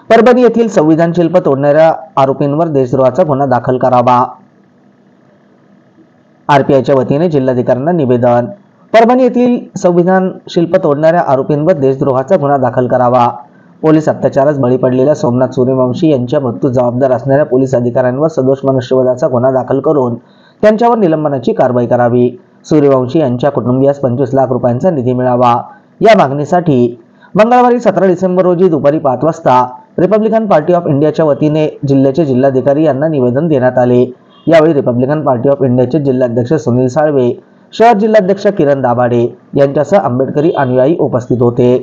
परभणी येथील संविधान शिल्प तोडणाऱ्या आरोपींवर देशद्रोहाचा गुन्हा दाखल करावा। आरपीआयच्या वतीने जिल्हाधिकाऱ्यांना निवेदन। परभणी येथील संविधान शिल्प तोडणाऱ्या आरोपींवर देशद्रोहाचा गुन्हा दाखल करावा। पोलीस अत्याचारास बळी पडलेल्या सोमनाथ सूर्यवंशी यांच्या मृत्यूस जबाबदार असणाऱ्या पोलीस अधिकाऱ्यांवर सदोष मनुष्यवधाचा गुन्हा दाखल करून त्यांच्यावर निलंबनाची कारवाई करावी। सूर्यवंशी यांच्या कुटुंबियास 25 लाख रुपयांचा निधी मिळावा या मागणीसाठी मंगळवारी 17 डिसेंबर रोजी दुपारी 5 वाजता रिपब्लिकन पार्टी ऑफ इंडियाच्या वतीने जिल्ह्याचे जिल्हाधिकारी यांना निवेदन देण्यात आले। यावेळी रिपब्लिकन पार्टी ऑफ इंडियाचे जिल्हाध्यक्ष सुनील साळवे, शहर जिल्हाध्यक्ष किरण दाभाडे यांच्यासह आंबेडकरी अनुयायी उपस्थित होते।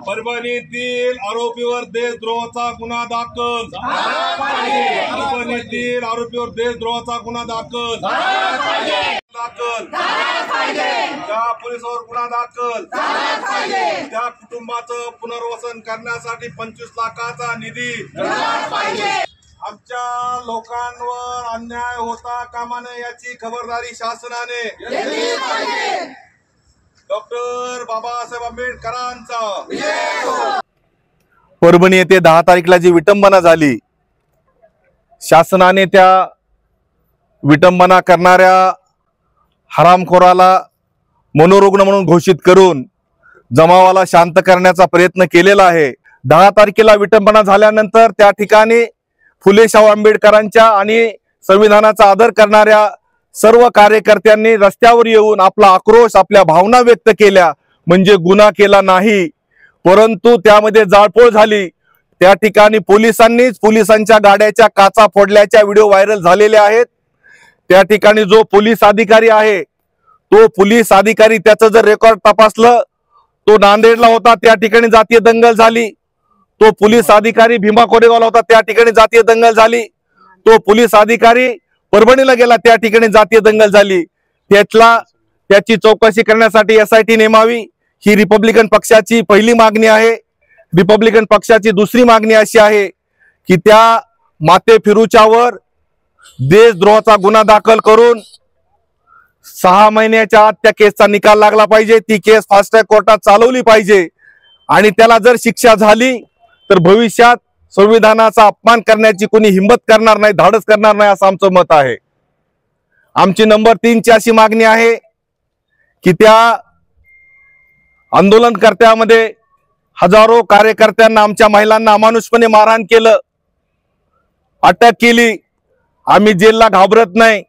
परभणीतील आरोपीवर देशद्रोहाचा गुन्हा दाखल। परभणीतील आरोपीवर देशद्रोहाचा गुन्हा दाखल। त्या पोलिसावर गुन्हा दाखल। त्या कुटुंबाचं पुनर्वसन करण्यासाठी 25 लाखाचा निधी। आमच्या लोकांवर अन्याय होता कामा नये याची खबरदारी शासनाने डॉक्टर बाबासाहेब आंबेडकरांचा। परभणी येथे 10 तारखेला जी विटंबना झाली, शासनाने त्या विटंबना करणाऱ्या हरामखोराला मनोरुग्ण म्हणून घोषित करून जमावाला शांत करण्याचा प्रयत्न केलेला आहे। 10 तारखेला विटंबना झाल्यानंतर त्या ठिकाणी फुले शाहू आंबेडकरांच्या आणि संविधानाचा आदर करणाऱ्या सर्व कार्यकर्त्यांनी रस्त्यावर येऊन आपला आक्रोश, आपल्या भावना व्यक्त केल्या। म्हणजे गुन्हा केला नाही, परंतु त्यामध्ये जाळपोळ झाली। त्या ठिकाणी पोलिसांच्या गाड्याच्या काचा फोडल्याच्या व्हिडिओ व्हायरल झालेले आहेत। त्या ठिकाणी जो पोलीस अधिकारी आहे, तो पोलीस अधिकारी त्याचं जर रेकॉर्ड तपासलं, तो नांदेडला होता, त्या ठिकाणी जातीय दंगल झाली। तो पोलीस अधिकारी भीमा कोरेगावला होता, त्या ठिकाणी जातीय दंगल झाली। तो पोलीस अधिकारी परभणीला गेला, त्या ठिकाणी जातीय दंगल झाली। त्याची चौकशी करण्यासाठी SIT नेमावी ही रिपब्लिकन पक्षाची पहिली मागणी आहे। रिपब्लिकन पक्षाची दुसरी मागणी अशी आहे की त्या माते फिरूच्यावर देशद्रोहाचा गुन्हा दाखल करून 6 महिन्याच्या आत त्या केसचा निकाल लागला पाहिजे। ती केस फास्ट ट्रॅक कोर्टात चालवली पाहिजे आणि त्याला जर शिक्षा झाली तर भविष्यात संविधानाचा अपमान करण्याची कोणी हिंमत करणार नाही, धाडस करणार नाही, असं आमचं मत आहे। आमची नंबर 3 ची अशी मागणी आहे की त्या आंदोलनकर्त्यामध्ये हजारो कार्यकर्त्यांना, आमच्या महिलांना अमानुषपणे मारहाण केलं, अटक केली। आम्ही जेलला घाबरत नाही।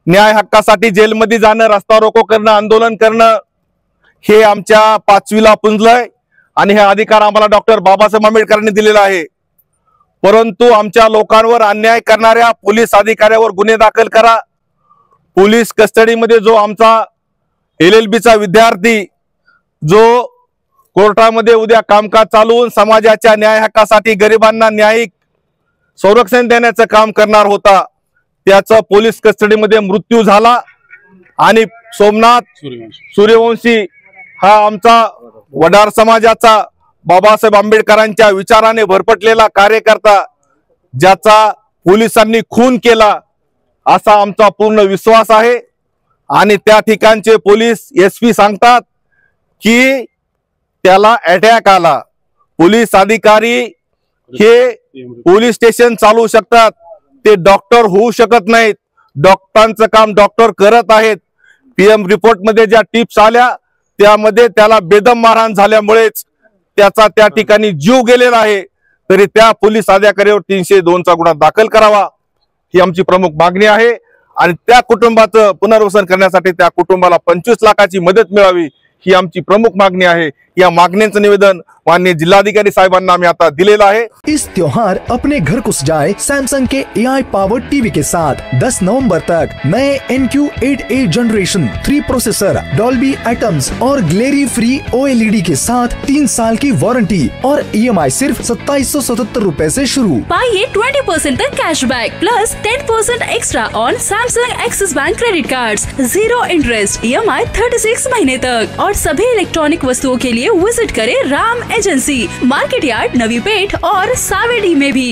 न्याय हक्कासाठी जेलमध्ये जाणं, रस्ता रोको करणं, आंदोलन करणं हे आमच्या 5वीला पुंजलंय आणि हे अधिकार आम्हाला डॉक्टर बाबासाहेब आंबेडकरांनी दिलेला आहे। परंतु आमच्या लोकांवर अन्याय करणाऱ्या पोलीस अधिकाऱ्यावर गुन्हे दाखल करा। पोलीस कस्टडीमध्ये जो आमचा LLB विद्यार्थी जो कोर्टामध्ये उद्या कामकाज चालवून समाजाच्या न्याय हक्कासाठी गरिबांना न्यायिक संरक्षण देण्याचं काम करणार होता, त्याचा पोलीस कस्टडीमध्ये मृत्यू झाला। आणि सोमनाथ सूर्यवंशी हा आमचा वडार समाजाचा, बाबासाहेब आंबेडकरांच्या विचाराने भरपटलेला कार्यकर्ता, ज्याचा पोलिसांनी खून केला असा आमचा पूर्ण विश्वास आहे। आणि त्या ठिकाणचे पोलीस SP सांगतात की त्याला अटॅक आला। पोलीस अधिकारी हे पोलीस स्टेशन चालवू शकतात, ते डॉक्टर होऊ शकत नाहीत। डॉक्टरांचं काम डॉक्टर करत आहेत। PM रिपोर्ट मध्ये ज्या टिप्स आल्या त्यामध्ये त्याला बेदम मारहाण झाल्यामुळेच त्याचा त्या ठिकाणी जीव गेलेला आहे। तरी त्या पोलीस अधिकाऱ्यावर 302 चा गुन्हा दाखल करावा ही आमची प्रमुख मागणी आहे। आणि त्या कुटुंबाचं पुनर्वसन करण्यासाठी त्या कुटुंबाला 25 लाखाची मदत मिळावी ही आमची प्रमुख मागणी आहे। या मागण्यांचं निवेदन माननीय जिल्हाधिकारी साहेबांना आम्ही आता दिलेला आहे। इस त्योहार अपने घर को सजाए सैमसंग के AI पावर्ड टीवी के साथ। 10 नवंबर तक नए NQ8A generation 3 processor, Dolby atoms और ग्लेरी फ्री OLED के साथ 3 साल की वारंटी और EMI सिर्फ 2777 रुपए से शुरू। पाइए 20% तक cashback plus 10% extra on Samsung axis bank credit cards, 0 interest, EMI 36 महीने तक। और सभी इलेक्ट्रॉनिक वस्तुओं के लिए विजिट करें Ram agency, market yard, Navi Peth और सावेडी में भी।